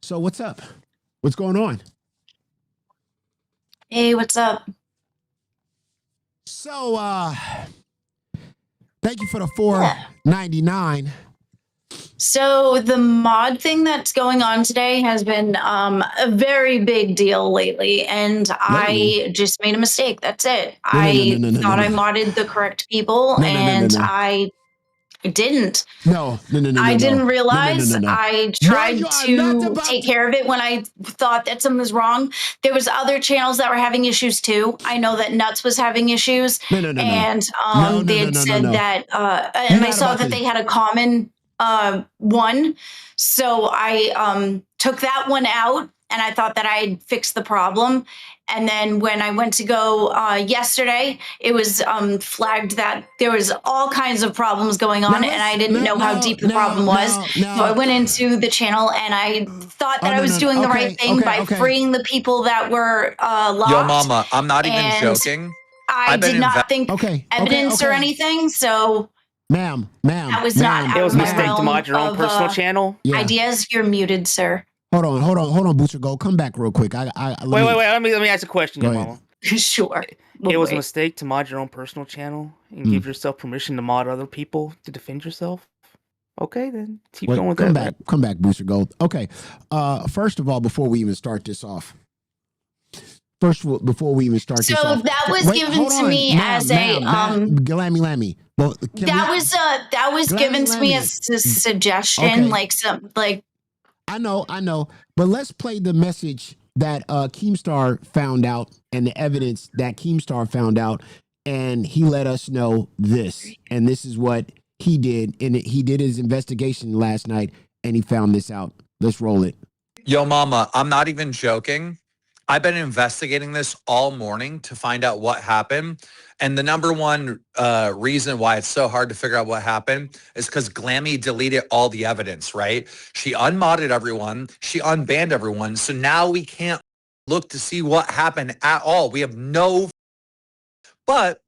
So what's up? What's going on? Hey, what's up? So thank you for the $4.99. So the mod thing that's going on today has been a very big deal lately, and I just made a mistake. That's it. I thought I modded the correct people, and I didn't. No. I didn't realize. I tried to take care of it when I thought that something was wrong. There was other channels that were having issues too. I know that Nuts was having issues, and they had said that, and I saw that they had a common one, so I took that one out, and I thought that I'd fixed the problem. And then when I went to go yesterday, it was flagged that there was all kinds of problems going on, and I didn't know how deep the problem was. So I went into the channel, and I thought that I was doing the right thing by freeing the people that were locked. Yo, mama, I'm not even joking. I did not think evidence or anything, so... Ma'am. That was not. It was a mistake to mod your own personal channel. Ideas, you're muted, sir. Hold on, Booster Gold. Come back real quick. Wait. Let me ask a question, Mama. Sure. It was a mistake to mod your own personal channel and give yourself permission to mod other people to defend yourself. Okay, then keep going with that. Come back, Booster Gold. Okay. First of all, before we even start this off. So that was given to me as a Glammy. Well, that was given to me as a suggestion, I know, but let's play the message that Keemstar found out and the evidence that Keemstar found out, and he let us know this, and this is what he did, and he did his investigation last night, and he found this out. Let's roll it. Yo, mama, I'm not even joking. I've been investigating this all morning to find out what happened. And the number one reason why it's so hard to figure out what happened is because Glammy deleted all the evidence, right? She unmodded everyone. She unbanned everyone. So now we can't look to see what happened at all. We have no... But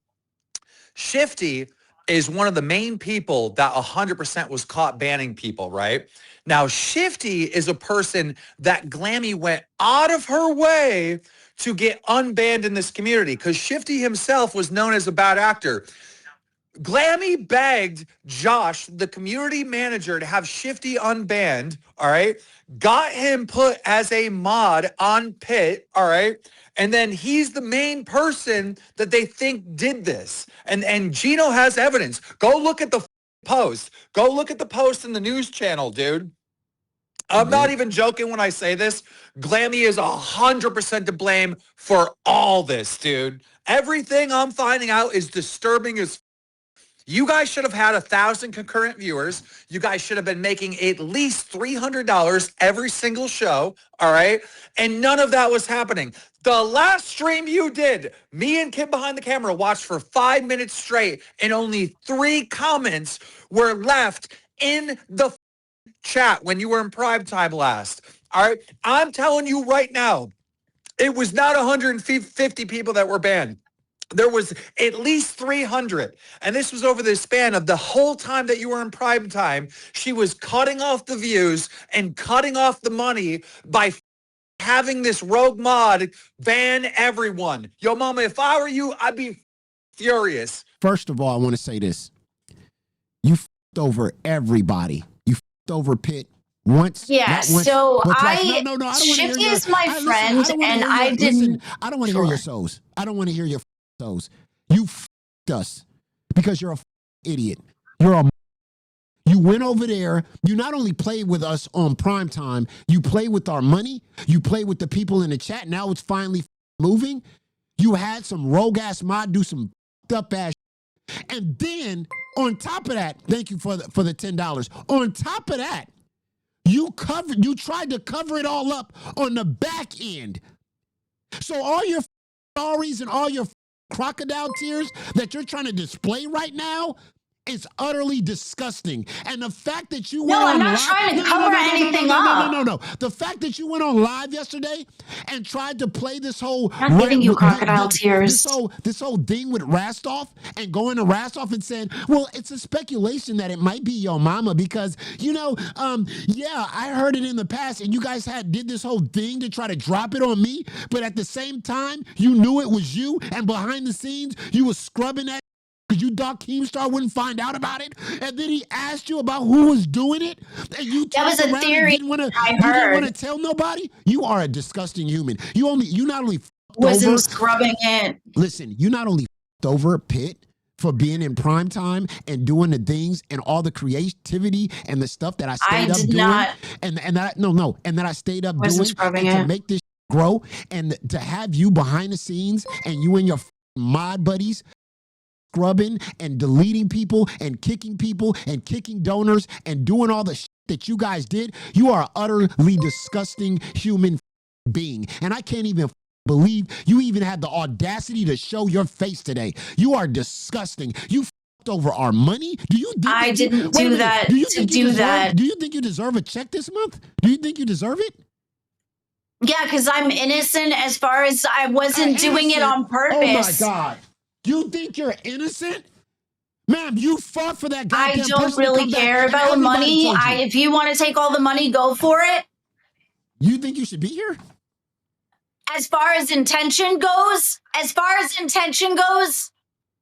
Shifty is one of the main people that 100% was caught banning people, right? Now, Shifty is a person that Glammy went out of her way to get unbanned in this community because Shifty himself was known as a bad actor. Glammy begged Josh, the community manager, to have Shifty unbanned, all right? Got him put as a mod on Pit, all right? And then he's the main person that they think did this. And Gino has evidence. Go look at the post. Go look at the post in the news channel, dude. I'm not even joking when I say this. Glammy is 100% to blame for all this, dude. Everything I'm finding out is disturbing as... You guys should have had 1,000 concurrent viewers. You guys should have been making at least $300 every single show, all right? And none of that was happening. The last stream you did, me and Kim behind the camera watched for 5 minutes straight, and only 3 comments were left in the chat when you were in prime time last, all right? I'm telling you right now, it was not 150 people that were banned. There was at least 300. And this was over the span of the whole time that you were in prime time. She was cutting off the views and cutting off the money by having this rogue mod ban everyone. Yo, mama, if I were you, I'd be furious. First of all, I want to say this. You f***ed over everybody. You f***ed over Pit once. Yeah, so Shifty is my friend, and I didn't... I don't want to hear your souls. I don't want to hear your souls. You f***ed us because you're a idiot. You went over there. You not only played with us on prime time, you played with our money. You played with the people in the chat. Now it's finally moving. You had some rogue ass mod do some up ass. And then on top of that, thank you for the $10. On top of that, you tried to cover it all up on the back end. So all your stories and all your crocodile tears that you're trying to display right now It's utterly disgusting. And the fact that you went No, on I'm not live, trying to cover anything up. No. The fact that you went on live yesterday and tried to play this whole I'm giving you crocodile tears. This whole thing with Rastoff and going to Rastoff and saying, well, it's a speculation that it might be your mama because, yeah, I heard it in the past and you guys did this whole thing to try to drop it on me. But at the same time, you knew it was you and behind the scenes, you were scrubbing that because you thought Keemstar wouldn't find out about it, and then he asked you about who was doing it, and you that was a theory. You didn't want to tell nobody. You are a disgusting human. You not only wasn't scrubbing it. Listen, you not only over Pitt for being in prime time and doing the things and all the creativity and the stuff that I stayed up doing, and that I stayed up doing to make this grow, and to have you behind the scenes and you and your mod buddies scrubbing and deleting people and kicking donors and doing all the shit that you guys did. You are an utterly disgusting human being. And I can't even believe you even had the audacity to show your face today. You are disgusting. You fucked over our money. Do you think I didn't do that to do that? Do you think you deserve a check this month? Do you think you deserve it? Yeah, because I'm innocent as far as I wasn't doing it on purpose. Oh my God. You think you're innocent? Ma'am, you fought for that goddamn person. I don't really care about money. If you want to take all the money, go for it. You think you should be here? As far as intention goes,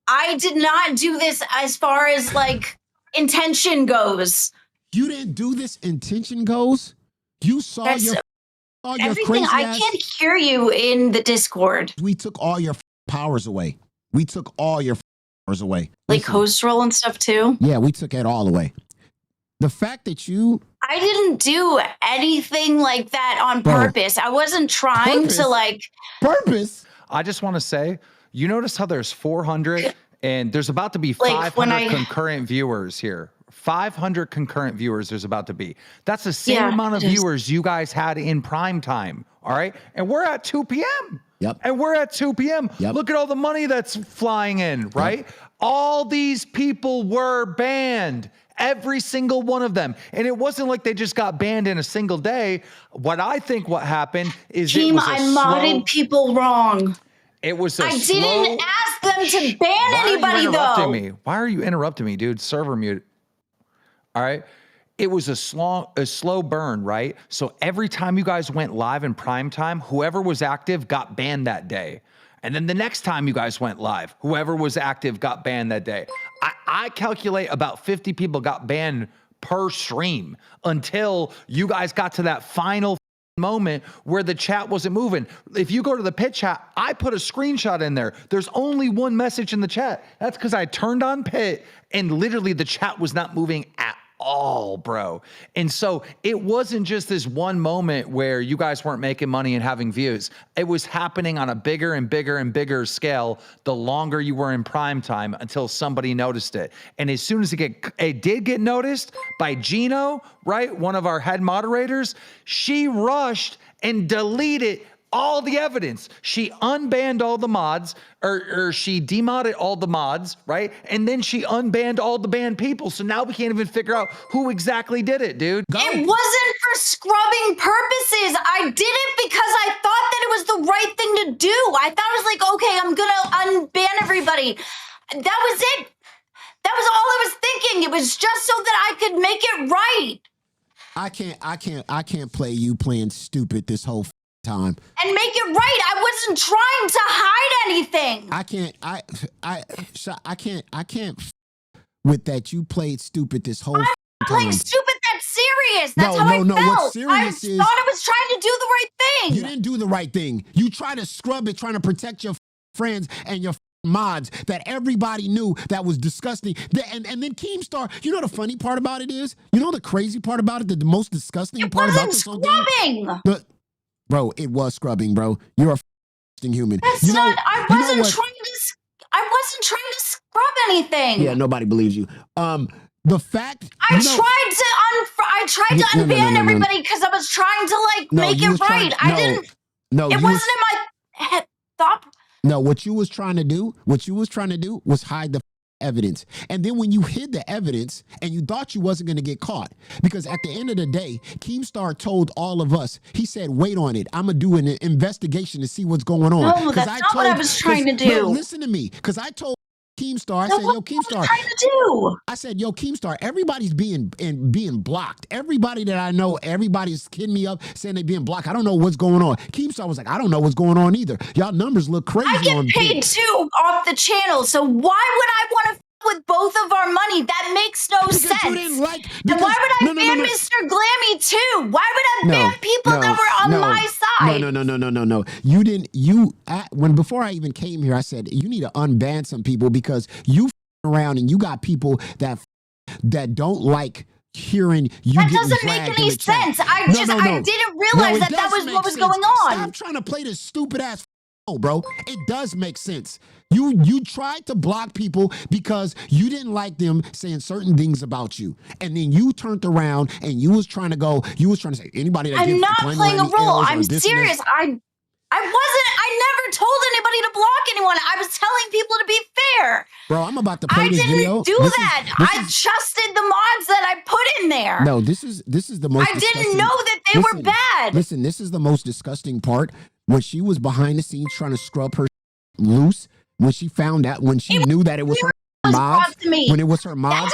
I did not do this as far as like intention goes. You didn't do this intention goes? You saw your everything. I can't hear you in the Discord. We took all your powers away. We took all your powers away. Like host role and stuff too? Yeah, we took it all away. The fact that I didn't do anything like that on purpose. I wasn't trying to like... Purpose? I just want to say, you notice how there's 400 and there's about to be 500 concurrent viewers here. 500 concurrent viewers there's about to be. That's the same amount of viewers you guys had in prime time, all right? And we're at 2 p.m. Yep. And we're at 2 p.m. Yep. Look at all the money that's flying in, right? Yep. All these people were banned. Every single one of them. And it wasn't like they just got banned in a single day. What happened is Keem, I modded people wrong. It was I didn't ask them to ban anybody, though. Why are you interrupting me, dude? Server mute. All right. It was a slow burn, right? So every time you guys went live in prime time, whoever was active got banned that day. And then the next time you guys went live, whoever was active got banned that day. I calculate about 50 people got banned per stream until you guys got to that final moment where the chat wasn't moving. If you go to the pit chat, I put a screenshot in there. There's only one message in the chat. That's because I turned on pit and literally the chat was not moving at all, bro. And so it wasn't just this one moment where you guys weren't making money and having views. It was happening on a bigger and bigger and bigger scale the longer you were in prime time until somebody noticed it. And as soon as it did get noticed by Gino, right, one of our head moderators, she rushed and deleted all the evidence. She unbanned all the mods, or she demodded all the mods, right? And then she unbanned all the banned people. So now we can't even figure out who exactly did it, dude. It wasn't for scrubbing purposes. I did it because I thought that it was the right thing to do. I thought it was like, okay, I'm gonna unban everybody. That was it. That was all I was thinking. It was just so that I could make it right. I can't play you playing stupid this whole time and make it right. I wasn't trying to hide anything. I can't with that. You played stupid this whole time. Playing stupid. That's serious. That's how I felt. What's serious I thought I was trying to do the right thing. You didn't do the right thing. You try to scrub it, trying to protect your friends and your mods that everybody knew that was disgusting. And then Keemstar, you know the funny part about it is, you know the crazy part about it, the most disgusting part about this whole thing? Bro, it was scrubbing, bro. You're a f***ing human. That's not. I wasn't trying to scrub anything. Yeah, nobody believes you. The fact I tried to unban everybody because I was trying to make it right. I didn't. No, it wasn't in my head. Stop. No, what you was trying to do was hide the evidence. And then when you hid the evidence and you thought you wasn't going to get caught, because at the end of the day, Keemstar told all of us, he said, wait on it. I'm going to do an investigation to see what's going on. No, that's not what I was trying to do. No, listen to me, because I told Keemstar, I said, yo, Keemstar. I said, yo, Keemstar, everybody's being blocked. Everybody that I know, everybody's kidding me up, saying they being blocked. I don't know what's going on. Keemstar was like, I don't know what's going on either. Y'all numbers look crazy. I get paid too off the channel, so why would I want to with both of our money? That makes no sense. You didn't like, and why would I ban Mr. Glammy too? Why would I ban people that were on my side? No. You didn't. When before I even came here, I said you need to unban some people because you around and you got people that don't like hearing you. That doesn't make any sense. I didn't realize that was what was going on. Stop trying to play this stupid ass. Oh, bro, it does make sense. You tried to block people because you didn't like them saying certain things about you. And then you turned around and you was trying to say anybody that I'm not playing a role. I'm serious. I never told anybody to block anyone. I was telling people to be fair. Bro, I'm about to play this video. I didn't do that. I trusted the mods that I put in there. No, this is the most I didn't know that they were bad. Listen, this is the most disgusting part. When she was behind the scenes trying to scrub her loose, when she found out, when she knew that it was her mods, when it was her mods,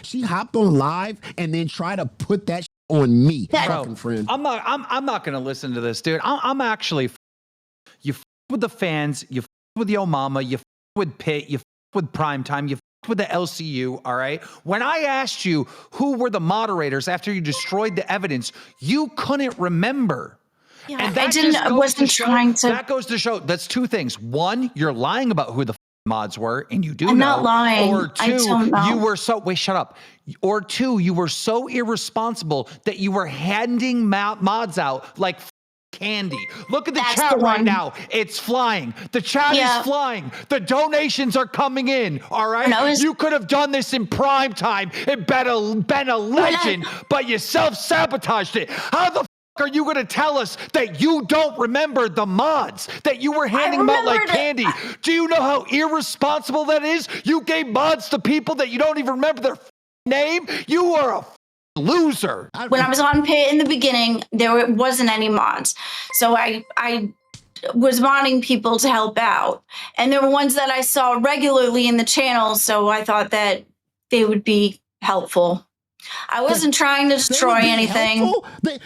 she hopped on live and then tried to put that on me. Fucking friend. I'm not gonna listen to this, dude. I'm actually you with the fans, you with Yo Mama, you with Pitt, you with Primetime, you with the LCU. All right. When I asked you who were the moderators after you destroyed the evidence, you couldn't remember. Yeah, I wasn't trying to. That goes to show that's two things. One, you're lying about who the mods were, and you do I'm know. not lying. Or two, I don't know. you were so wait, shut up. Or two, you were so irresponsible that you were handing mods out like candy. Look at the chat right now. It's flying. The chat is flying. The donations are coming in. All right. You could have done this in prime time. It been a legend, but you self-sabotaged it. How the are you going to tell us that you don't remember the mods, that you were handing them out like candy? Do you know how irresponsible that is? You gave mods to people that you don't even remember their name? You are a loser. When I was on Pit in the beginning, there wasn't any mods. So I was wanting people to help out. And there were ones that I saw regularly in the channel, so I thought that they would be helpful. I wasn't trying to destroy anything.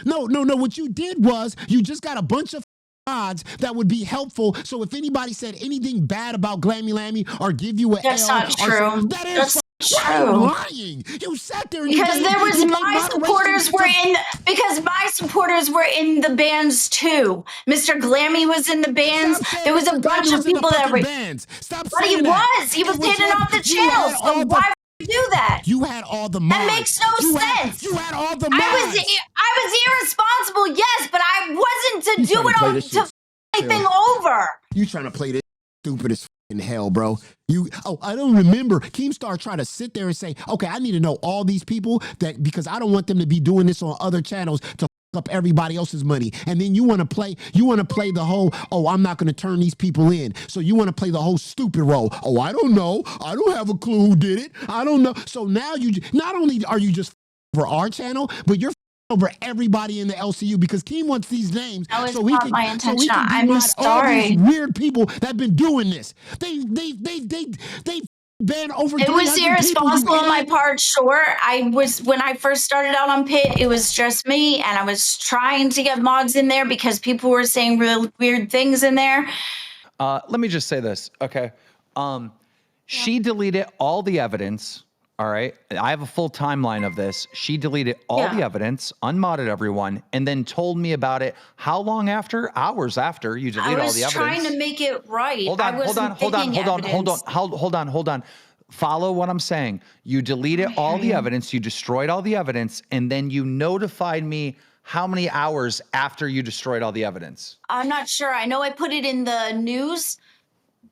No. What you did was you just got a bunch of mods that would be helpful. So if anybody said anything bad about Glammy Lammy or give you a That's not true. That's true. Lying. You sat there and because my supporters were in the bands too. Mr. Glammy was in the bands. There was a bunch of people that were bands. Stop but saying he was hitting off the channels. So why do that? You had all the mods. That makes no sense. You had all the mods. I was irresponsible, yes, but I wasn't to do it on to anything over. You trying to play this stupid as in hell, bro. I don't remember. Keemstar tried to sit there and say, okay, I need to know all these people that because I don't want them to be doing this on other channels to up everybody else's money. And then you want to play the whole, I'm not going to turn these people in. So you want to play the whole stupid role. I don't know. I don't have a clue who did it. I don't know. So now you not only are you just for our channel, but you're over everybody in the LCU because Keem wants these names. That was not my intention. I'm sorry. All these weird people that have been doing this. They banned over. It was irresponsible on my part. Sure, when I first started out on Pit, it was just me, and I was trying to get mods in there because people were saying real weird things in there. Let me just say this, okay? She deleted all the evidence. All right. I have a full timeline of this. She deleted all the evidence, unmodded everyone, and then told me about it. How long after? Hours after you deleted all the evidence. I was trying to make it right. Hold on. Follow what I'm saying. You deleted all the evidence. You destroyed all the evidence. And then you notified me how many hours after you destroyed all the evidence? I'm not sure. I know I put it in the news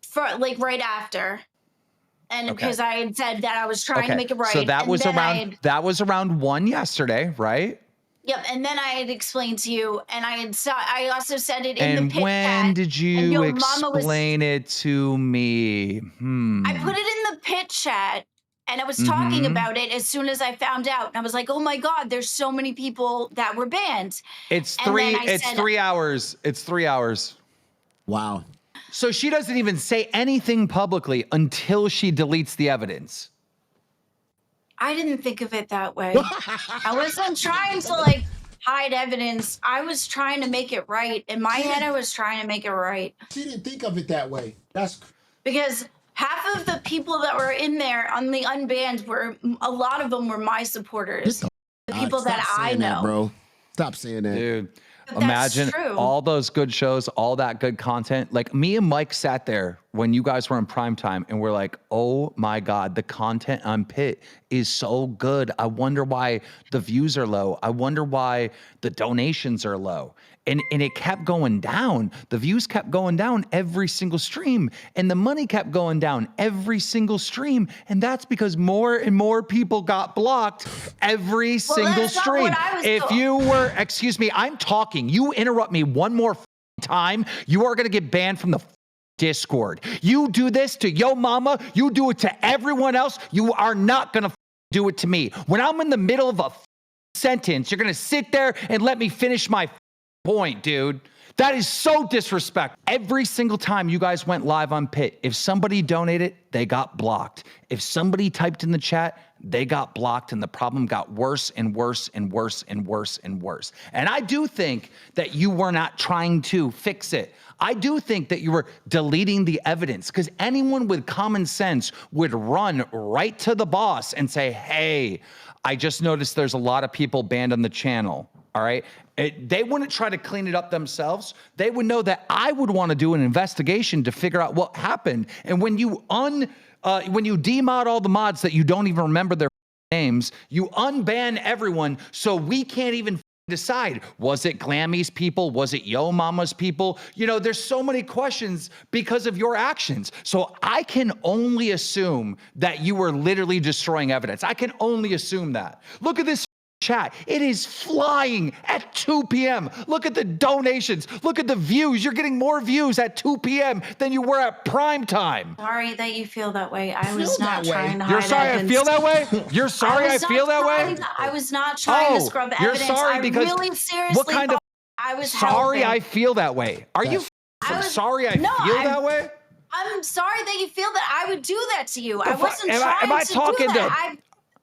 for like right after. And because I had said that I was trying to make it right. So that was around 1 yesterday, right? Yep, and then I had explained to you, and I also said it in the pit when chat. Did you explain it to me? I put it in the pit chat, and I was talking about it as soon as I found out. And I was like, "Oh my God, there's so many people that were banned." It's 3 hours. It's 3 hours. Wow. So she doesn't even say anything publicly until she deletes the evidence. I didn't think of it that way. I wasn't trying to like hide evidence. I was trying to make it right. In my head, I was trying to make it right. She didn't think of it that way. That's because half of the people that were in there on the unbanned a lot of them were my supporters. The people that I know. That, bro. Stop saying that. Dude. Imagine all those good shows, all that good content. Like me and Mike sat there when you guys were in prime time and we're like, oh my God, the content on Pit is so good. I wonder why the views are low. I wonder why the donations are low. And it kept going down. The views kept going down every single stream. And the money kept going down every single stream. And that's because more and more people got blocked every single stream. If you were, excuse me, I'm talking. You interrupt me one more time, you are going to get banned from the Discord. You do this to yo mama, you do it to everyone else. You are not going to do it to me. When I'm in the middle of a sentence, you're going to sit there and let me finish my point, dude. That is so disrespectful. Every single time you guys went live on Pit, if somebody donated, they got blocked. If somebody typed in the chat, they got blocked, and the problem got worse and worse and worse and worse and worse. And I do think that you were not trying to fix it. I do think that you were deleting the evidence, because anyone with common sense would run right to the boss and say, hey, I just noticed there's a lot of people banned on the channel. All right. They wouldn't try to clean it up themselves. They would know that I would want to do an investigation to figure out what happened. And when you demod all the mods that you don't even remember their names, you unban everyone, so we can't even decide, was it Glammy's people? Was it Yo Mama's people? You know, there's so many questions because of your actions. So I can only assume that you were literally destroying evidence. I can only assume that. Look at this chat. It is flying at 2 p.m. Look at the donations. Look at the views. You're getting more views at 2 p.m. than you were at prime time. Sorry that you feel that way. I was not trying to hide You're sorry evidence. I feel that way? You're sorry I feel that way? I was not trying to scrub evidence. You're sorry because I really seriously what kind of I was sorry helping. I feel that way? Are you sorry I feel that way? I'm sorry that you feel that I would do that to you. I wasn't am trying I to talking do that. to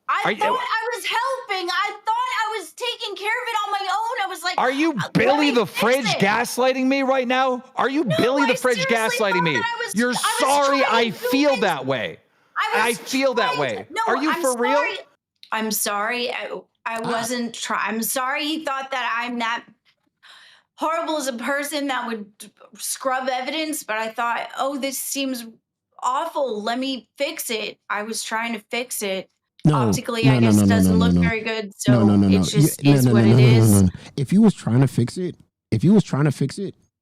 I thought I was helping. I thought I was taking care of it on my own. I was like, are you Billy the Fridge gaslighting me right now? Are you Billy the Fridge gaslighting me? You're sorry I feel that way. I feel that way. No, are you for real? I'm sorry. I wasn't trying. I'm sorry you thought that I'm that horrible as a person that would scrub evidence, but I thought, oh, this seems awful. Let me fix it. I was trying to fix it. Optically, I guess it doesn't look very good, so it just is what it is. If you was trying to fix it,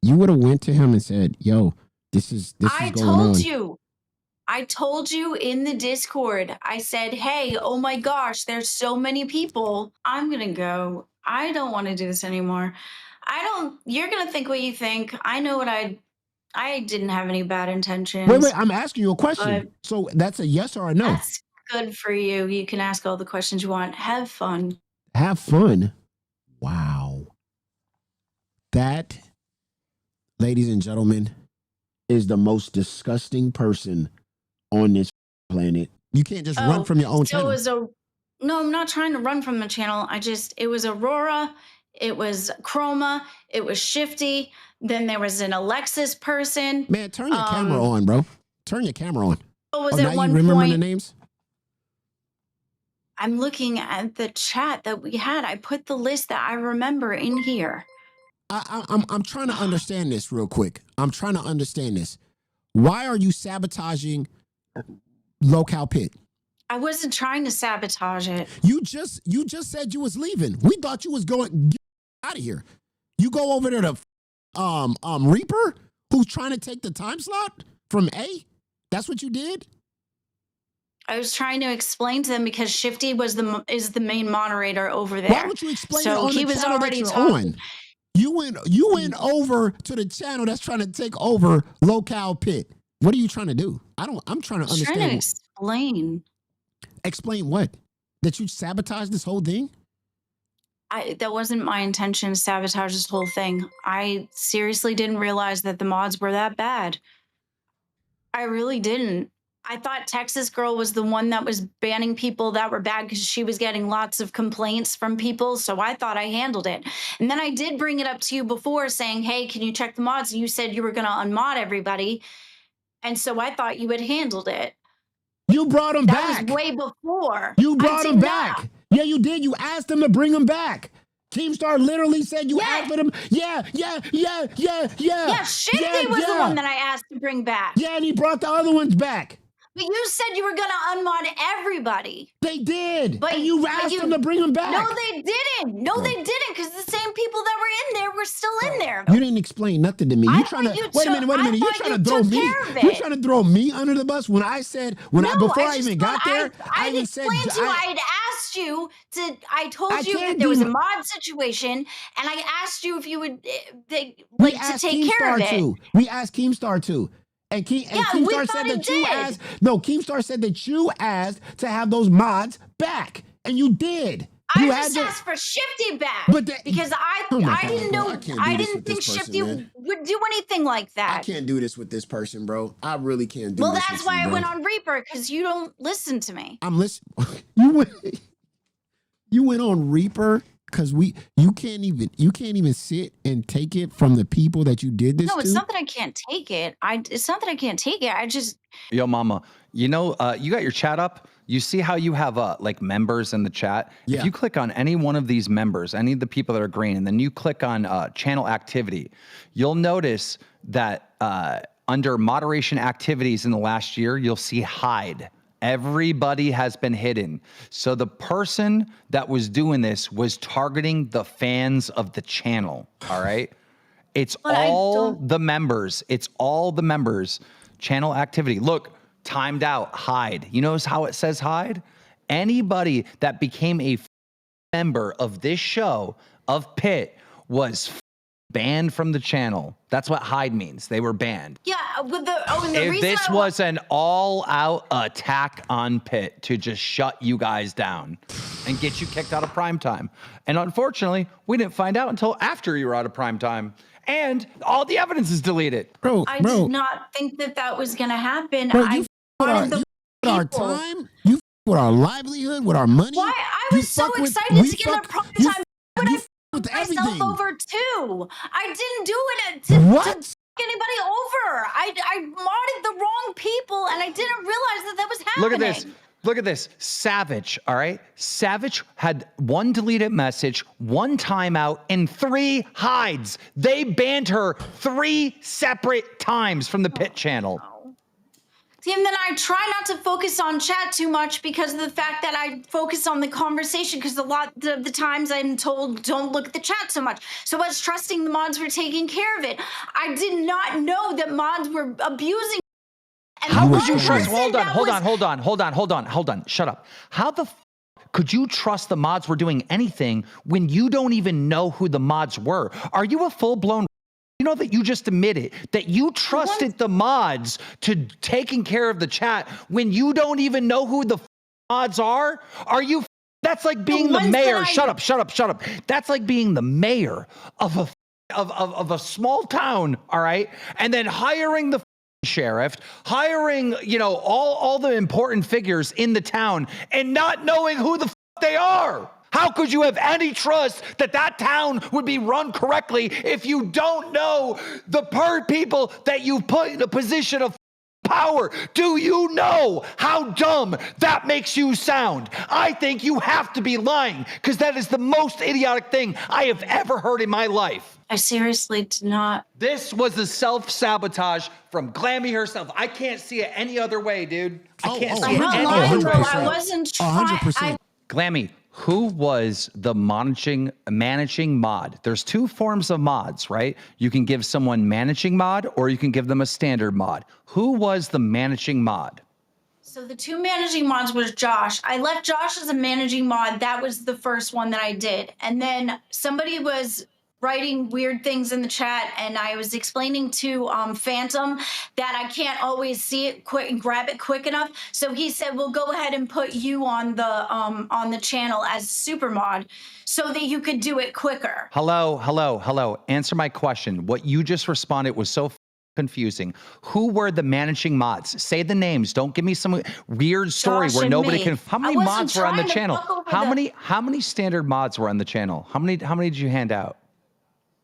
you would have went to him and said, "Yo, this is going on." I told you in the Discord. I said, "Hey, oh my gosh, there's so many people. I'm gonna go. I don't want to do this anymore. You're gonna think what you think. I know what I didn't have any bad intentions." Wait, I'm asking you a question. So that's a yes or a no? That's good for you. You can ask all the questions you want. Have fun. Have fun. Wow. That, ladies and gentlemen, is the most disgusting person on this planet. You can't just run from your own channel. No, I'm not trying to run from the channel. It was Aurora, it was Chroma, it was Shifty, then there was an Alexis person. Man, turn your camera on, bro. Turn your camera on. Now you remember the names? I'm looking at the chat that we had. I put the list that I remember in here. I'm trying to understand this real quick. I'm trying to understand this. Why are you sabotaging Locale Pit? I wasn't trying to sabotage it. You just said you was leaving. We thought you was going get out of here. You go over there to Reaper, who's trying to take the time slot from A. That's what you did. I was trying to explain to them because Shifty is the main moderator over there. Why would you explain it on he the was channel that already you're talking. on? You went over to the channel that's trying to take over Locale Pit. What are you trying to do? I'm trying to understand. Trying to explain. Explain what? That you sabotaged this whole thing? That wasn't my intention to sabotage this whole thing. I seriously didn't realize that the mods were that bad. I really didn't. I thought Texas Girl was the one that was banning people that were bad because she was getting lots of complaints from people. So I thought I handled it. And then I did bring it up to you before saying, hey, can you check the mods? And you said you were going to unmod everybody. And so I thought you had handled it. You brought them back. That was way before. You brought them back. Yeah, you did. You asked them to bring them back. Keemstar literally said you asked for them. Yeah. Yeah, Shifty was the one that I asked to bring back. Yeah, and he brought the other ones back. But you said you were going to unmod everybody. They did. And you asked them to bring them back. No, they didn't. No, they didn't, because the same people that were in there were still in there. You didn't explain nothing to me. You trying to wait a minute. You trying to throw me? You trying to throw me under the bus when I said before I even got there? I explained to you. I had asked you to. I told you that there was a mod situation, and I asked you if you would to take care of it. We asked Keemstar too. And Keemstar said that you asked. No, Keemstar said that you asked to have those mods back, and you did. I just asked for Shifty back because I didn't know. I didn't think Shifty would do anything like that. I can't do this with this person, bro. I really can't do. Well, that's why I went on Reaper, because you don't listen to me. I'm listening. You went on Reaper. Because you can't even sit and take it from the people that you did this to. No, it's not that I can't take it. It's not that I can't take it. I just. Yo, mama, you got your chat up. You see how you have like members in the chat. Yeah. If you click on any one of these members, any of the people that are green, and then you click on channel activity, you'll notice that under moderation activities in the last year, you'll see hide. Everybody has been hidden. So the person that was doing this was targeting the fans of the channel, all right? It's all the members. It's all the members. Channel activity. Look, timed out, hide. You notice how it says hide? Anybody that became a member of this show, of Pit, was banned from the channel. That's what hide means. They were banned. Yeah, with the reason this was an all-out attack on Pit to just shut you guys down and get you kicked out of primetime. And unfortunately, we didn't find out until after you were out of primetime. And all the evidence is deleted. I did not think that was going to happen. Bro, you with our time, you with our livelihood, with our money. Why? I was so excited to get in primetime. With myself over too. I didn't do it to anybody over. I modded the wrong people, and I didn't realize that was happening. Look at this. Look at this. Savage, all right? Savage had one deleted message, one timeout, and 3 hides. They banned her 3 separate times from the Pit channel. See, and then I try not to focus on chat too much because of the fact that I focus on the conversation, because a lot of the times I'm told don't look at the chat so much. So I was trusting the mods were taking care of it. I did not know that mods were abusing. And how would you trust? Hold on. Shut up. How the could you trust the mods were doing anything when you don't even know who the mods were? Are you a full-blown? You know that you just admitted that you trusted the mods to taking care of the chat when you don't even know who the mods are? Are you? That's like being the mayor. Shut up. That's like being the mayor of a small town, all right? And then hiring the sheriff, hiring, all the important figures in the town and not knowing who the they are. How could you have any trust that that town would be run correctly if you don't know the people that you put in a position of power? Do you know how dumb that makes you sound? I think you have to be lying, because that is the most idiotic thing I have ever heard in my life. I seriously did not. This was a self-sabotage from Glammy herself. I can't see it any other way, dude. I can't see it any other way. I wasn't trying. 100%. Glammy, who was the managing mod? There's 2 forms of mods, right? You can give someone managing mod or you can give them a standard mod. Who was the managing mod? So the 2 managing mods was Josh. I left Josh as a managing mod. That was the first one that I did. And then somebody was writing weird things in the chat, and I was explaining to Phantom that I can't always see it quick and grab it quick enough. So he said, "Well, go ahead and put you on the channel as super mod so that you could do it quicker." Hello. Answer my question. What you just responded was so confusing. Who were the managing mods? Say the names. Don't give me some weird story Josh where and nobody me. can. How many I wasn't mods were on the trying to channel? fuck over How many standard mods were on the channel? How many did you hand out?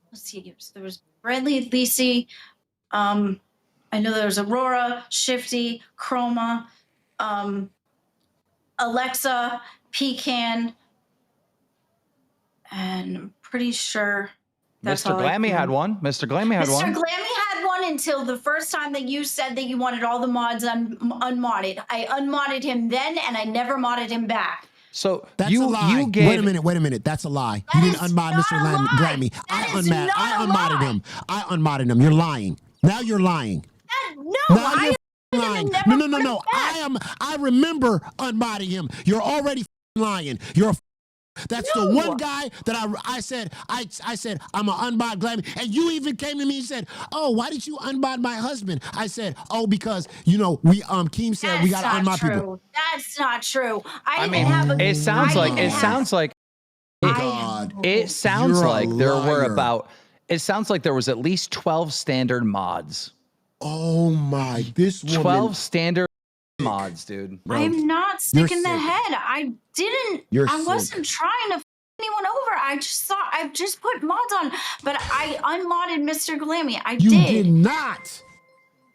Let's see. There was Bradley, Lacey. I know there was Aurora, Shifty, Chroma, Alexa, Pecan, and I'm pretty sure that's Mr. all Glammy had one. Mr. Glammy had one. Mr. Glammy had one until the first time that you said that you wanted all the mods unmodded. I unmodded him then, and I never modded him back. So that's a lie. You gave. Wait a minute. That's a lie. That You didn't unmod Mr. Glammy. I unmodded him. I unmodded him. You're lying. Now you're lying. I lying. No. I remember unmodding him. You're already lying. You're a That's the one guy that I said I'm an unmod Glammy, and you even came to me and said, "Oh, why did you unmod my husband?" I said, "Oh, because we Keem said we got to unmod people." That's not true. It sounds like there was at least 12 standard mods. Oh my, this woman. 12 standard mods, dude. Bro, I'm not sick in the head. I wasn't trying to f anyone over. I just put mods on, but I unmodded Mr. Glammy. You did not.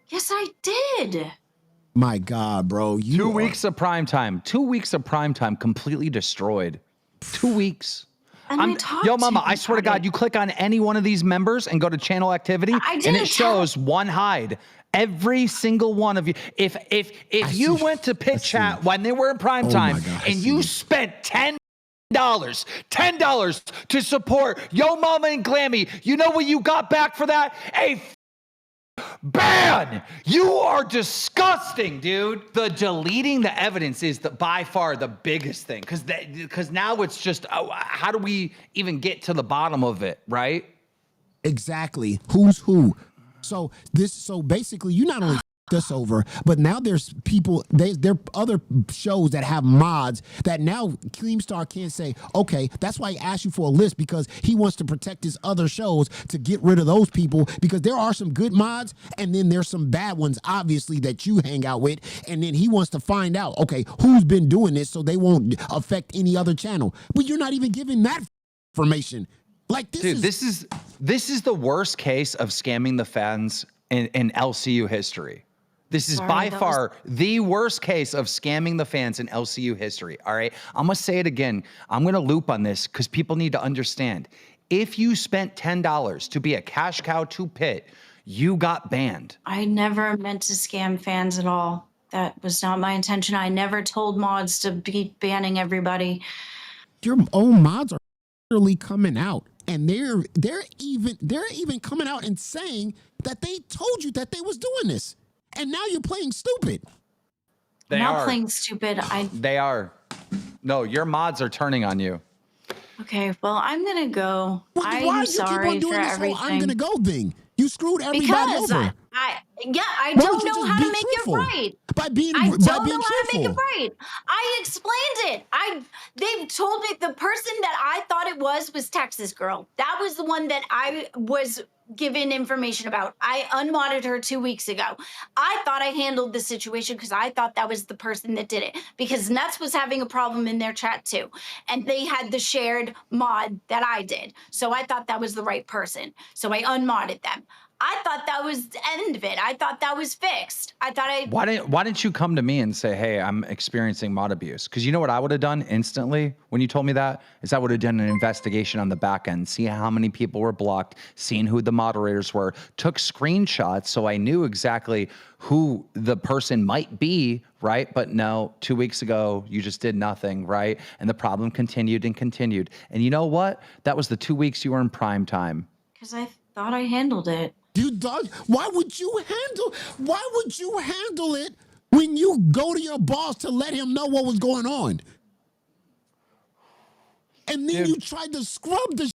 Yes, I did. My God, bro. 2 weeks of prime time. 2 weeks of prime time completely destroyed. 2 weeks. Yo, mama, I swear to God, you click on any one of these members and go to channel activity, and it shows one hide. Every single one of you. If you went to pit chat when they were in prime time and you spent $10 to support Yo Mama and Glammy, you know what you got back for that? A ban! You are disgusting, dude. The deleting the evidence is by far the biggest thing, because now it's just how do we even get to the bottom of it, right? Exactly. Who's who? So basically, you not only us over, but now there's people. There are other shows that have mods that now Keemstar can't say, okay, that's why he asked you for a list, because he wants to protect his other shows to get rid of those people, because there are some good mods and then there's some bad ones, obviously, that you hang out with, and then he wants to find out, okay, who's been doing this so they won't affect any other channel. But you're not even giving that information. Like this is the worst case of scamming the fans in LCU history. This is by far the worst case of scamming the fans in LCU history. All right, I'm gonna say it again. I'm gonna loop on this because people need to understand. If you spent $10 to be a cash cow to pit, you got banned. I never meant to scam fans at all. That was not my intention. I never told mods to be banning everybody. Your own mods are literally coming out. And they're even coming out and saying that they told you that they was doing this, and now you're playing stupid. I'm not playing stupid. They are. No, your mods are turning on you. Okay, well, I'm gonna go. I'm sorry for everything. I'm gonna go thing. You screwed everybody over. I don't know how to make it right. I don't know how to make it right. I explained it. They told me the person that I thought it was Texas Girl. That was the one that I was given information about. I unmodded her 2 weeks ago. I thought I handled the situation because I thought that was the person that did it, because Nuts was having a problem in their chat too. And they had the shared mod that I did. So I thought that was the right person. So I unmodded them. I thought that was the end of it. I thought that was fixed. Why didn't you come to me and say, hey, I'm experiencing mod abuse? Because you know what I would have done instantly when you told me that? Is I would have done an investigation on the back end, see how many people were blocked, seen who the moderators were, took screenshots so I knew exactly who the person might be, right? But no, 2 weeks ago, you just did nothing, right? And the problem continued and continued. And you know what? That was the 2 weeks you were in prime time. Because I thought I handled it. You dog, why would you handle it when you go to your boss to let him know what was going on. And then you tried to scrub the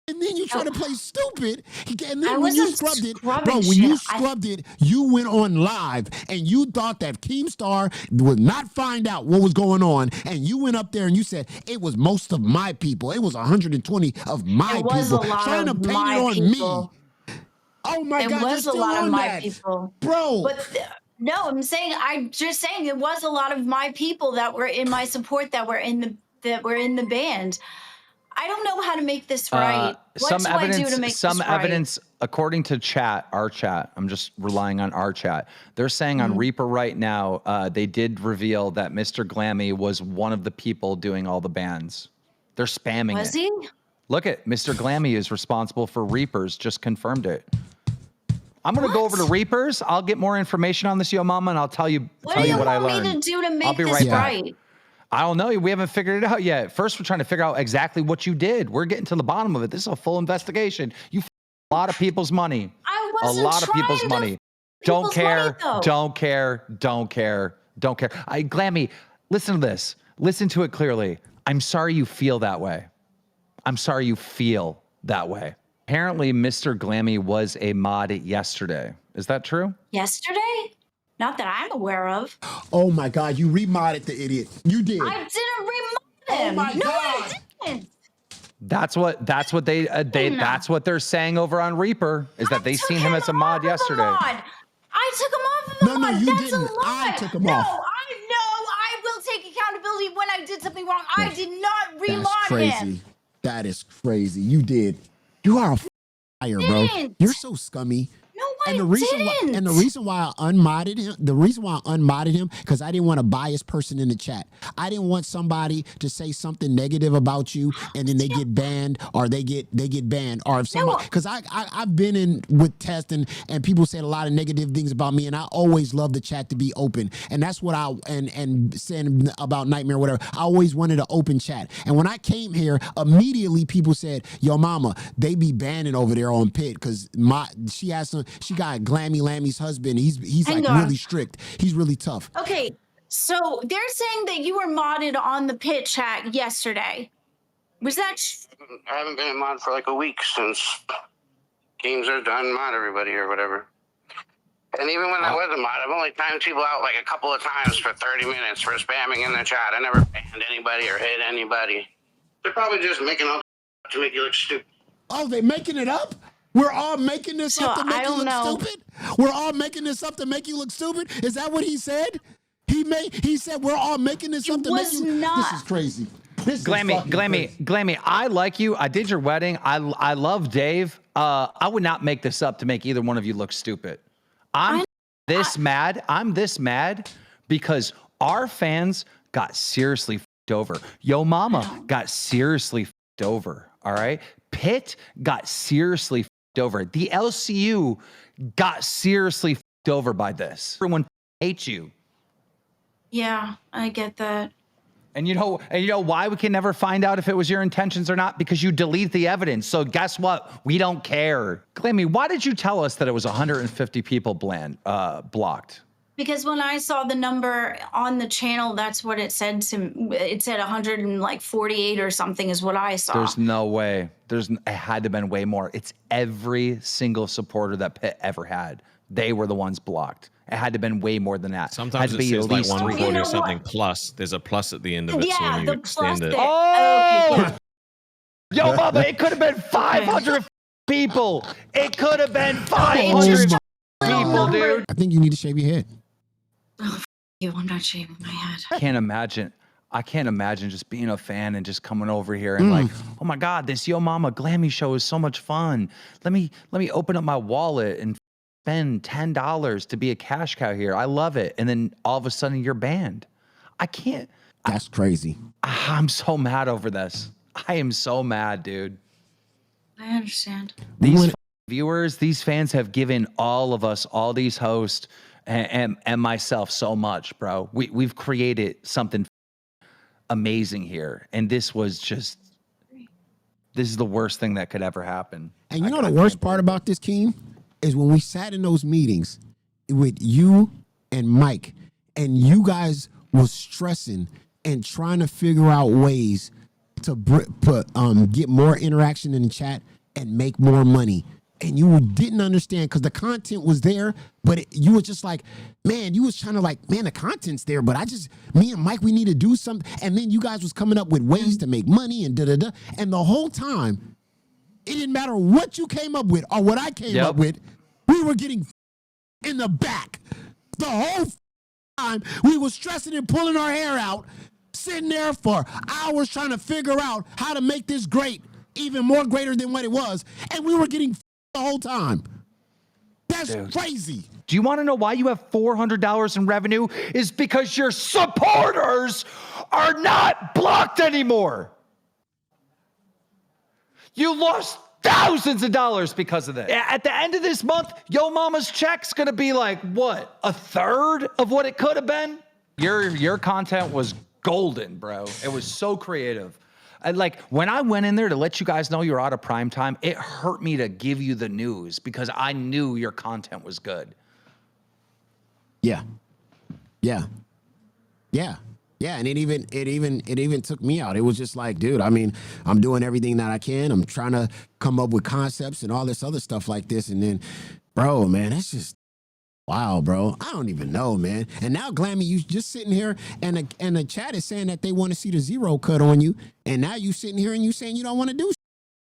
and then you try to play stupid. And then when you scrubbed it, bro, when you scrubbed it, you went on live and you thought that Keemstar would not find out what was going on. And you went up there and you said, it was most of my people. It was 120 of my people. Trying to paint it on me. Oh my God, it was a lot of my people. Bro. But no, I'm just saying it was a lot of my people that were in my support that were in the band. I don't know how to make this right. What do I do to make this right? Some evidence, according to our chat, I'm just relying on our chat. They're saying on Reaper right now, they did reveal that Mr. Glammy was one of the people doing all the bans. They're spamming it. Was he? Look at Mr. Glammy is responsible for Reapers, just confirmed it. I'm going to go over to Reapers. I'll get more information on this, Yo Mama, and I'll tell you what I learned. What do you want me to do to make this right? I don't know. We haven't figured it out yet. First, we're trying to figure out exactly what you did. We're getting to the bottom of it. This is a full investigation. You a lot of people's money. I wasn't a lot of people's money. Don't care. Money, don't care. Don't care. Don't care. Glammy, listen to this. Listen to it clearly. I'm sorry you feel that way. I'm sorry you feel that way. Apparently, Mr. Glammy was a mod yesterday. Is that true? Yesterday? Not that I'm aware of. Oh my God, you remodded the idiot. You did. I didn't remod him. Oh my God. I didn't. That's what that's what they're saying over on Reaper is that they seen him as a mod yesterday. I took him off of the mod. No, you That's didn't. A lie. I took him off. I will take accountability when I did something wrong. I did not remod That's crazy. him. That is crazy. You did. You are a fire, bro. You're so scummy. No, I and the reason didn't. And the reason why I unmodded him, because I didn't want a biased person in the chat. I didn't want somebody to say something negative about you and then they get banned or they get banned. Or if somebody, because I've been in with Test and people said a lot of negative things about me, and I always love the chat to be open. And that's what and saying about Nightmare or whatever. I always wanted an open chat. And when I came here, immediately people said, yo mama, they be banning over there on Pit because she got Glammy Lammy's husband. He's like really strict. He's really tough. Okay, so they're saying that you were modded on the Pit chat yesterday. Was that? I haven't been in mod for like a week since Keemstar done mod everybody or whatever. And even when I was a mod, I've only timed people out like a couple of times for 30 minutes for spamming in the chat. I never banned anybody or hit anybody. They're probably just making up to make you look stupid. Oh, they making it up? We're all making this up to make you look stupid? We're all making this up to make you look stupid? Is that what he said? He said we're all making this up to make you... This is crazy. Glammy, I like you. I did your wedding. I love Dave. I would not make this up to make either one of you look stupid. I'm this mad because our fans got seriously f***ed over. Yo Mama got seriously f***ed over, all right? Pitt got seriously f***ed over. The LCU got seriously f***ed over by this. Everyone hates you. Yeah, I get that. And you know why we can never find out if it was your intentions or not? Because you delete the evidence. So guess what? We don't care. Glammy, why did you tell us that it was 150 people blocked? Because when I saw the number on the channel, that's what it said it said 148 or something is what I saw. There's no way. It had to have been way more. It's every single supporter that Pitt ever had. They were the ones blocked. It had to have been way more than that. Sometimes it says like 140 or something plus. There's a plus at the end of it, so when you extend it. Oh! Yo, Mama, it could have been 500 people. It could have been 500 people, dude. I think you need to shave your head. Oh, you! I'm not shaving my head. I can't imagine just being a fan and just coming over here and like, oh my God, this Yo Mama Glammy show is so much fun. Let me open up my wallet and spend $10 to be a cash cow here. I love it. And then all of a sudden you're banned. I can't. That's crazy. I'm so mad over this. I am so mad, dude. I understand. These viewers, these fans have given all of us, all these hosts and myself so much, bro. We've created something amazing here. And this is the worst thing that could ever happen. And you know the worst part about this, Keem, is when we sat in those meetings with you and Mike, and you guys was stressing and trying to figure out ways to get more interaction in the chat and make more money. And you didn't understand because the content was there, but you were just like, man, you was trying to like, man, the content's there, but me and Mike, we need to do something. And then you guys was coming up with ways to make money and da-da-da. And the whole time, it didn't matter what you came up with or what I came up with, we were getting in the back. The whole time, we were stressing and pulling our hair out, sitting there for hours trying to figure out how to make this great, even more greater than what it was. And we were getting the whole time. That's crazy. Do you want to know why you have $400 in revenue? Is because your supporters are not blocked anymore. You lost thousands of dollars because of that. At the end of this month, Yo Mama's check's gonna be like, what, a third of what it could have been? Your content was golden, bro. It was so creative. Like when I went in there to let you guys know you're out of prime time, it hurt me to give you the news because I knew your content was good. Yeah. And it even took me out. It was just like, dude, I mean, I'm doing everything that I can. I'm trying to come up with concepts and all this other stuff like this. And then, bro, man, that's just wow, bro. I don't even know, man. And now, Glammy, you just sitting here and the chat is saying that they want to see the zero cut on you. And now you sitting here and you saying you don't want to do.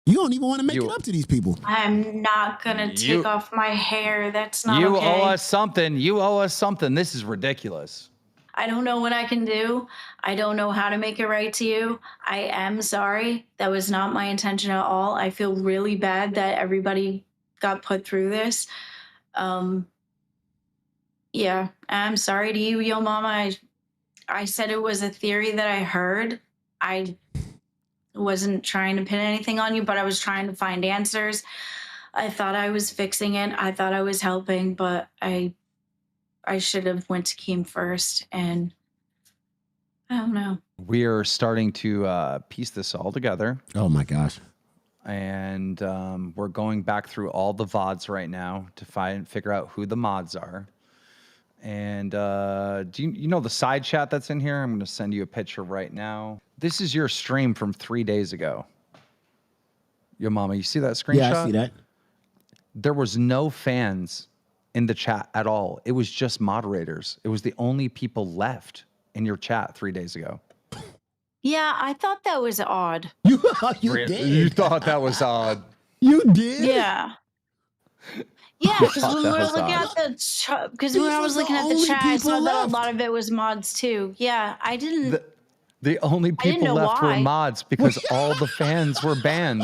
You don't even want to make it up to these people. I'm not going to take off my hair. That's not okay. You owe us something. You owe us something. This is ridiculous. I don't know what I can do. I don't know how to make it right to you. I am sorry. That was not my intention at all. I feel really bad that everybody got put through this. Yeah, I'm sorry to you, Yo Mama. I said it was a theory that I heard. I wasn't trying to pin anything on you, but I was trying to find answers. I thought I was fixing it. I thought I was helping, but I should have went to Keem first, and I don't know. We are starting to piece this all together. Oh my gosh. And we're going back through all the VODs right now to figure out who the mods are. And do you know the side chat that's in here? I'm going to send you a picture right now. This is your stream from 3 days ago. Yo Mama, you see that screenshot? Yeah, I see that. There was no fans in the chat at all. It was just moderators. It was the only people left in your chat 3 days ago. Yeah, I thought that was odd. You did. You thought that was odd. You did? Yeah. Yeah, because when we were looking at when I was looking at the chat, I saw that a lot of it was mods too. Yeah, I didn't. The only people left were mods because all the fans were banned.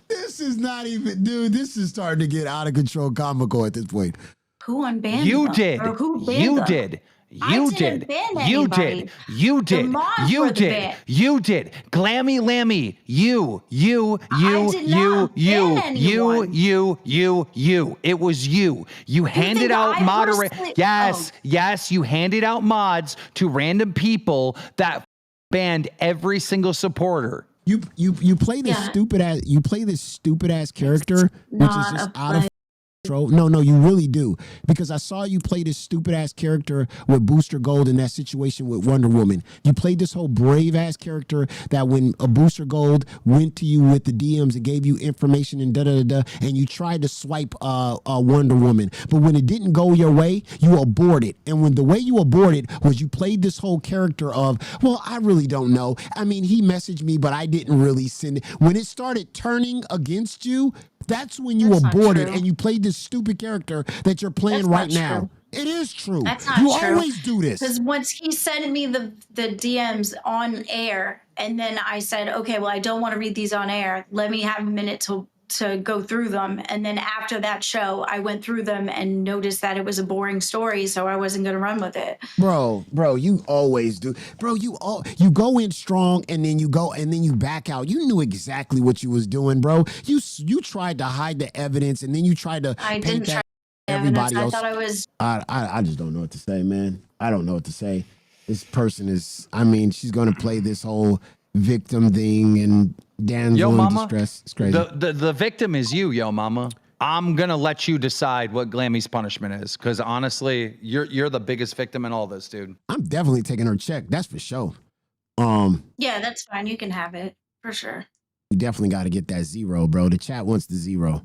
This is not even, dude. This is starting to get out of control, comical at this point. Who unbanned you them? Did. Or who banned You them? did. I You didn't did. ban You anybody. did. You did. The mods You were the did. ban. You did. Glammy Lammy. You. I did not ban anyone. You. It was you. You handed out moderators. Yes. You handed out mods to random people that banned every single supporter. You play this stupid ass character, which is just out of control. No, you really do. Because I saw you play this stupid ass character with Booster Gold in that situation with Wonder Woman. You played this whole brave ass character that when a Booster Gold went to you with the DMs and gave you information and and you tried to swipe Wonder Woman. But when it didn't go your way, you aborted. And when the way you aborted was you played this whole character of, well, I really don't know. I mean, he messaged me, but I didn't really send it. When it started turning against you, that's when you aborted and you played this stupid character that you're playing right now. It is true. That's not you true. Always do this. Because once he sent me the DMs on air, and then I said, okay, well, I don't want to read these on air. Let me have a minute to go through them. And then after that show, I went through them and noticed that it was a boring story, so I wasn't going to run with it. Bro, you always do. Bro, you go in strong and then you go and then you back out. You knew exactly what you was doing, bro. You tried to hide the evidence and then you tried to paint that everybody else. I thought I was. I just don't know what to say, man. I don't know what to say. This person is, I mean, she's going to play this whole victim thing and damsel in distress. It's crazy. The victim is you, Yo Mama. I'm gonna let you decide what Glammy's punishment is, because honestly, you're the biggest victim in all this, dude. I'm definitely taking her check. That's for sure. Yeah, that's fine. You can have it for sure. You definitely got to get that 0, bro. The chat wants the 0.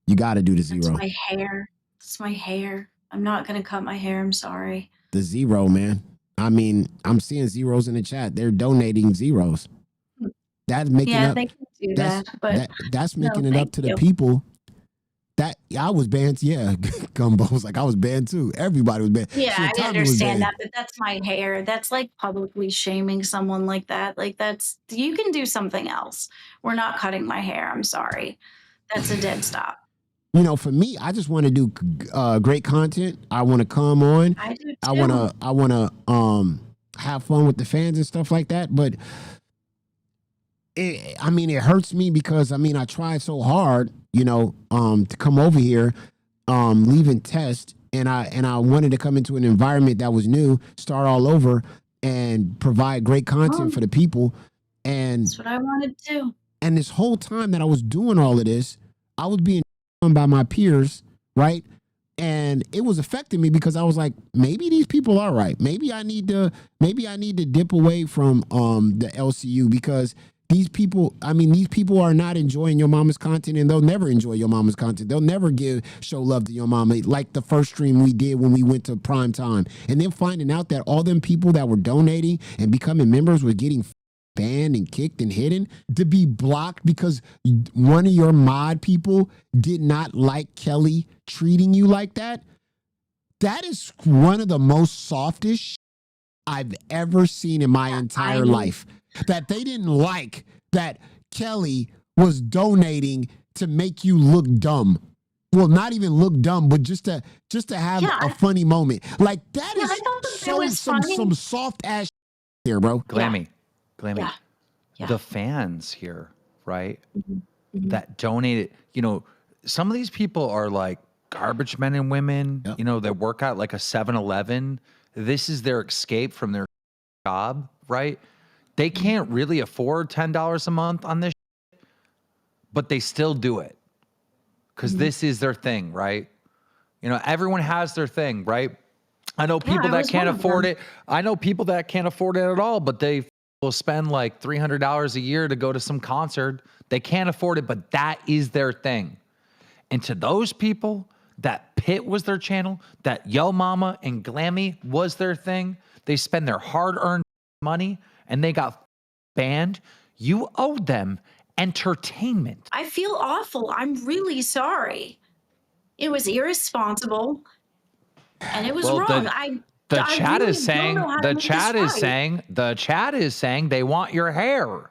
You got to do the 0. That's my hair. It's my hair. I'm not gonna cut my hair. I'm sorry. The 0, man. I mean, I'm seeing zeros in the chat. They're donating zeros. That's making up. They can do that, but that's making it up to the people. That I was banned. Yeah, Gumbo was like, I was banned too. Everybody was banned. Yeah, I understand that, but that's my hair. That's like publicly shaming someone like that. Like you can do something else. We're not cutting my hair. I'm sorry. That's a dead stop. You know, for me, I just want to do great content. I want to come on. I do too. I want to have fun with the fans and stuff like that. But it hurts me because I tried so hard, to come over here, leaving test, and I wanted to come into an environment that was new, start all over, and provide great content for the people. And that's what I wanted to. And this whole time that I was doing all of this, I was being by my peers, right? And it was affecting me because I was like, maybe these people are right. Maybe I need to dip away from the LCU, because these people are not enjoying your mama's content, and they'll never enjoy your mama's content. They'll never show love to your mama like the first stream we did when we went to prime time. And then finding out that all them people that were donating and becoming members were getting banned and kicked and hidden, to be blocked because one of your mod people did not like Kelly treating you like that. That is one of the most softest I've ever seen in my entire life. That they didn't like that Kelly was donating to make you look dumb. Well, not even look dumb, but just to have a funny moment. Like that is some soft ass there, bro. Glammy. The fans here, right? That donated, some of these people are like garbage men and women, that work out like a 7-Eleven. This is their escape from their job, right? They can't really afford $10 a month on this, but they still do it because this is their thing, right? Everyone has their thing, right? I know people that can't afford it. I know people that can't afford it at all, but they will spend like $300 a year to go to some concert. They can't afford it, but that is their thing. And to those people, that Pit was their channel, that Yo Mama and Glammy was their thing. They spend their hard-earned money and they got banned. You owed them entertainment. I feel awful. I'm really sorry. It was irresponsible and it was wrong. The chat is saying they want your hair.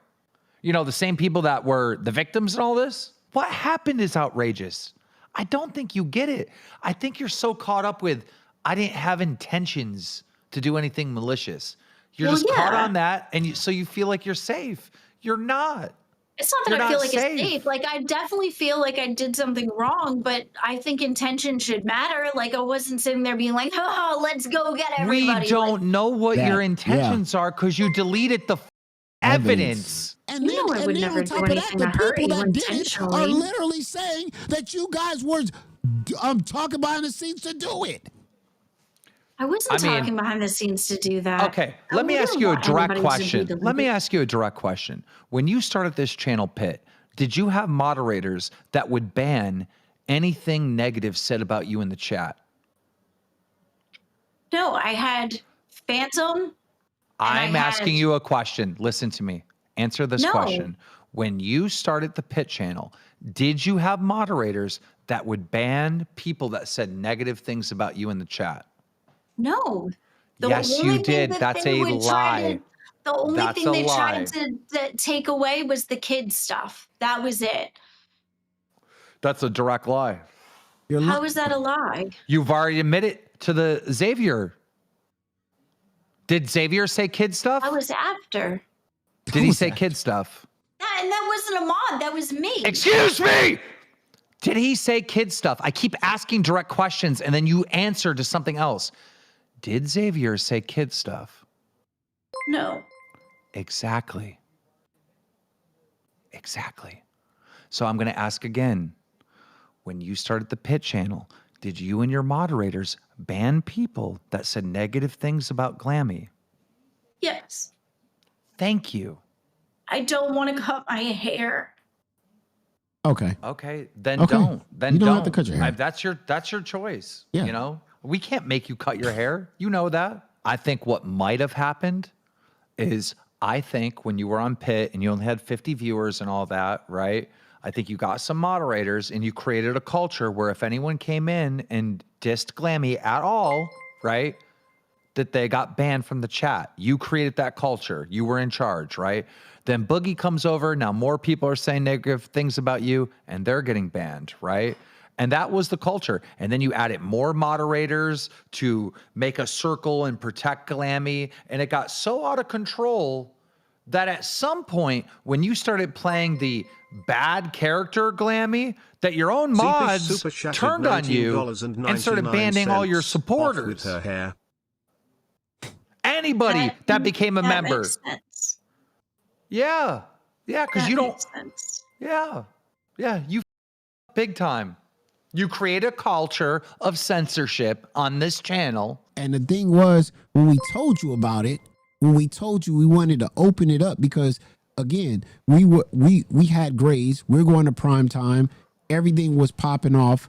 The same people that were the victims in all this. What happened is outrageous. I don't think you get it. I think you're so caught up with, I didn't have intentions to do anything malicious. You're just caught on that, and so you feel like you're safe. You're not. It's not that I feel like it's safe. Like, I definitely feel like I did something wrong, but I think intention should matter. Like, I wasn't sitting there being like, oh, let's go get everybody. We don't know what your intentions are because you deleted the evidence. And then, I would never do anything to hurt you intentionally. Are literally saying that you guys were talking behind the scenes to do it. I wasn't talking behind the scenes to do that. Okay, let me ask you a direct question. When you started this channel, Pit, did you have moderators that would ban anything negative said about you in the chat? No, I had Phantom. I'm asking you a question. Listen to me. Answer this question. When you started the Pit channel, did you have moderators that would ban people that said negative things about you in the chat? No. Yes, you did. That's a lie. The only thing they tried to take away was the kids stuff. That was it. That's a direct lie. How is that a lie? You've already admitted to the Xavier. Did Xavier say kid stuff? I was after. Did he say kid stuff? And that wasn't a mod. That was me. Excuse me! Did he say kid stuff? I keep asking direct questions and then you answer to something else. Did Xavier say kid stuff? No. Exactly. So I'm going to ask again. when you started the Pit channel, did you and your moderators ban people that said negative things about Glammy? Yes. Thank you. I don't want to cut my hair. Okay. Okay, then Okay. don't. Then You don't have to cut your hair. That's your choice. Yeah. You know, we can't make you cut your hair. You know that. I think what might have happened is I think when you were on Pit and you only had 50 viewers and all that, right? I think you got some moderators and you created a culture where if anyone came in and dissed Glammy at all, right, that they got banned from the chat. You created that culture. You were in charge, right? Then Boogie comes over. Now more people are saying negative things about you and they're getting banned, right? And that was the culture. And then you added more moderators to make a circle and protect Glammy. And it got so out of control that at some point, when you started playing the bad character Glammy, that your own mods turned on you and started banning all your supporters. With her hair. Anybody that became a member. Makes sense. Yeah. Yeah, because you don't. Makes sense. Yeah. Yeah, you big time. You create a culture of censorship on this channel. And the thing was, when we told you about it, when we told you we wanted to open it up, because again, we had grades, we're going to prime time, everything was popping off.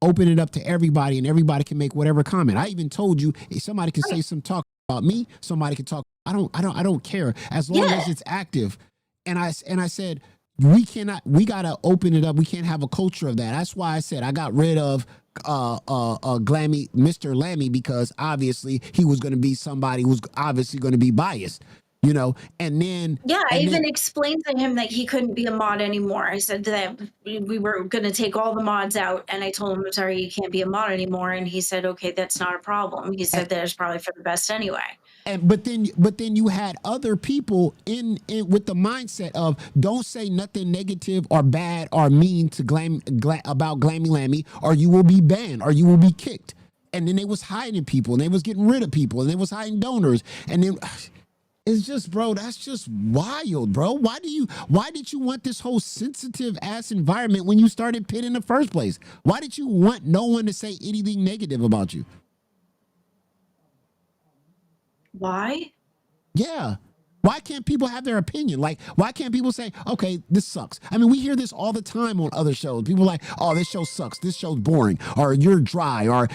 Open it up to everybody, and everybody can make whatever comment. I even told you if somebody can say some talk about me, somebody can talk. I don't care as long as it's active. And I said we gotta open it up. We can't have a culture of that. That's why I said I got rid of Glammy, Mr. Lammy, because obviously he was going to be somebody who's obviously going to be biased, you know. And then I even explained to him that he couldn't be a mod anymore. I said that we were going to take all the mods out, and I told him, I'm sorry, you can't be a mod anymore. And he said, okay, that's not a problem. He said that it's probably for the best anyway. But then you had other people in with the mindset of don't say nothing negative or bad or mean to about Glammy Lammy, or you will be banned or you will be kicked. And then they was hiding people, and they was getting rid of people, and they was hiding donors, and then it's just, bro, that's just wild, bro. Why did you want this whole sensitive ass environment when you started Pit in the first place? Why did you want no one to say anything negative about you? Why? Yeah. Why can't people have their opinion? Like, why can't people say, okay, this sucks? I mean, we hear this all the time on other shows. People are like, oh, this show sucks. This show's boring. Or you're dry. Or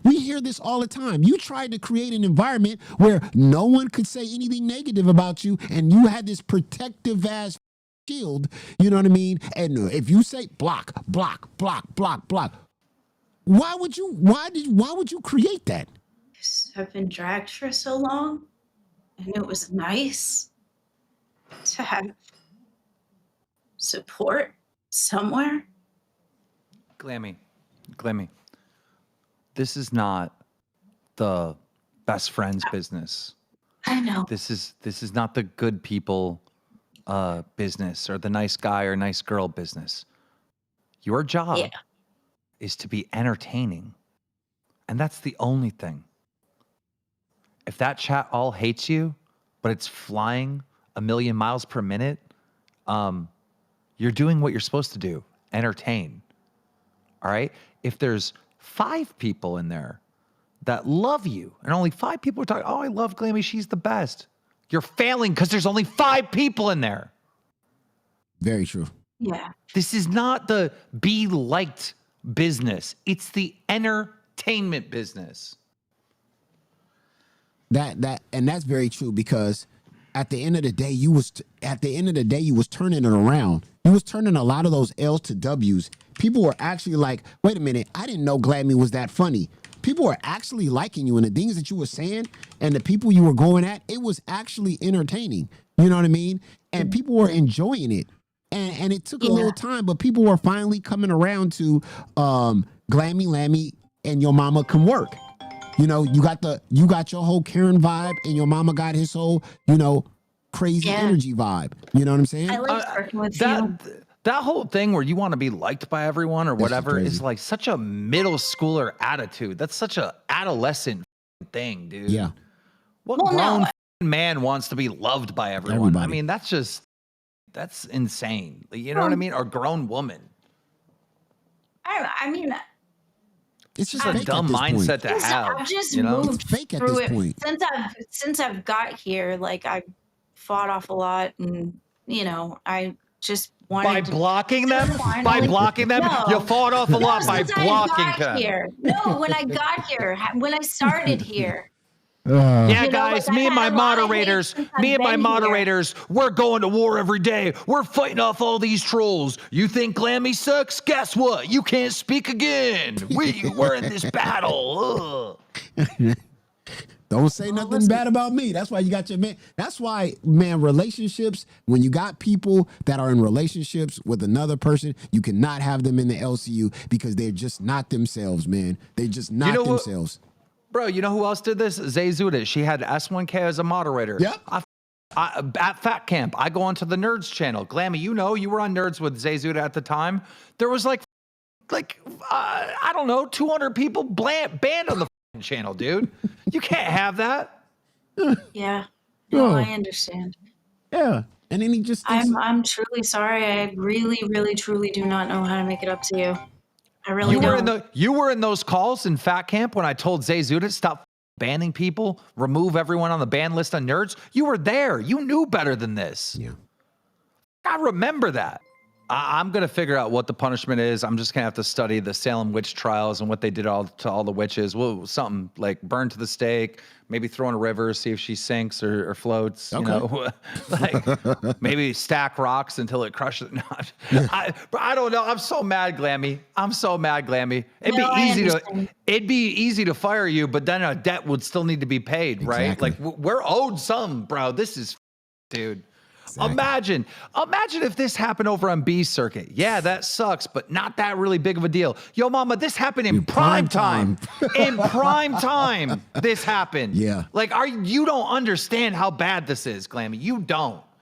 we hear this all the time. You tried to create an environment where no one could say anything negative about you, and you had this protective ass shield. You know what I mean? And if you say block, block, block, block, block, why would you create that? I've been dragged for so long, and it was nice to have support somewhere. Glammy, this is not the best friends business. I know. This is not the good people business, or the nice guy or nice girl business. Your job is to be entertaining, and that's the only thing. If that chat all hates you, but it's flying 1,000,000 miles per minute, you're doing what you're supposed to do, entertain. All right? If there's 5 people in there that love you, and only 5 people are talking, oh, I love Glammy, she's the best. You're failing because there's only 5 people in there. Very true. Yeah. This is not the be liked business. It's the entertainment business. And that's very true, because at the end of the day, you was turning it around. You was turning a lot of those L's to W's. People were actually like, wait a minute, I didn't know Glammy was that funny. People were actually liking you, and the things that you were saying and the people you were going at, it was actually entertaining. You know what I mean? And people were enjoying it. And it took a little time, but people were finally coming around to Glammy Lammy and Your Mama Can Work. You know, you got your whole Karen vibe, and Your Mama got his whole, crazy energy vibe. You know what I'm saying? I like working with you. That whole thing where you want to be liked by everyone or whatever is like such a middle schooler attitude. That's such a adolescent thing, dude. Yeah. What grown man wants to be loved by everyone? Everybody. I mean, that's insane. You know what I mean? Or grown woman. I I mean, it's just a dumb mindset to have. I've just it's moved fake at through this it point. since I've got here. Like I fought off a lot, and I just wanted by blocking them. Finally, by blocking them, you fought off a lot by blocking them. No, when I got here, when I started here. Yeah, guys, me and my moderators, we're going to war every day. We're fighting off all these trolls. You think Glammy sucks? Guess what? You can't speak again. We're in this battle. Don't say nothing bad about me. That's why you got your man. That's why, man, relationships, when you got people that are in relationships with another person, you cannot have them in the LCU because they're just not themselves, man. They're just not themselves. Bro, you know who else did this? Zayzuda. She had S1K as a moderator. Yep. At Fat Camp, I go onto the Nerds channel. Glammy, you were on Nerds with Zayzuda at the time. There was like I don't know, 200 people banned on the channel, dude. You can't have that. Yeah. No, I understand. Yeah. And then he just I'm truly sorry. I really, really, truly do not know how to make it up to you. I really don't. You were in those calls in Fat Camp when I told Zayzuda to stop banning people, remove everyone on the ban list on Nerds. You were there. You knew better than this. Yeah. I remember that. I'm going to figure out what the punishment is. I'm just going to have to study the Salem witch trials and what they did to all the witches. Well, something like burn to the stake, maybe throw in a river, see if she sinks or floats. Okay. Like maybe stack rocks until it crushes. I don't know. I'm so mad, Glammy. It'd be easy to fire you, but then a debt would still need to be paid, right? Exactly. Like we're owed some, bro. This is, dude. Exactly. Imagine if this happened over on B circuit. Yeah, that sucks, but not that really big of a deal. Yo, mama, this happened in prime time. In prime time, this happened. Yeah. Like, you don't understand how bad this is, Glammy. You don't.